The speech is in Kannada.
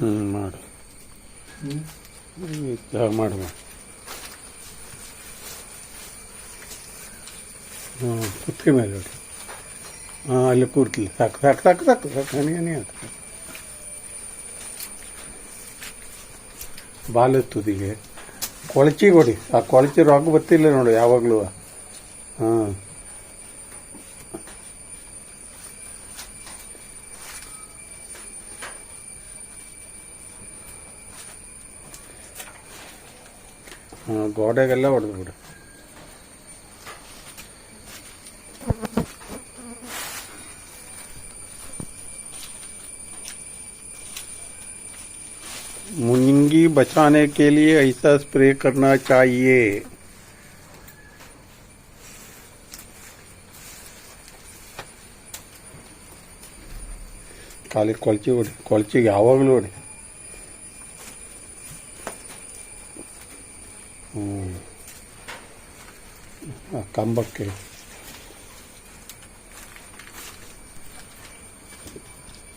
ಮಾಡು ಮಾಡು ಕುತ್ತಿಗೆ ಮೇಲೆ ನೋಡಿ. ಅಲ್ಲಿ ಕೂರ್ತಿಲ್ಲ. ಸಾಕು ಸಾಕು ಸಾಕು ಸಾಕು ಸಾಕು ಹನಿ ಹನಿ ಹಾಕು. ಬಾಲ ತುದಿಗೆ ಕೊಳಚಿಗೆ ಹೊಡಿ. ಆ ಕೊಳಚಿ ರೊಕ್ಕ ಬರ್ತಿಲ್ಲ ನೋಡಿ ಯಾವಾಗಲೂ. ಹಾಂ ಗೋಡೆಗೆಲ್ಲ ಹೊಡೆದು ಬಿಡು. मुंगी बचाने के लिए ऐसा स्प्रे करना चाहिए. ಖಾಲಿ ಕೊಳಚಿಗೆ ಯಾವಾಗಲೂ ಹೊಡಿ. ಕಂಬಕ್ಕೆ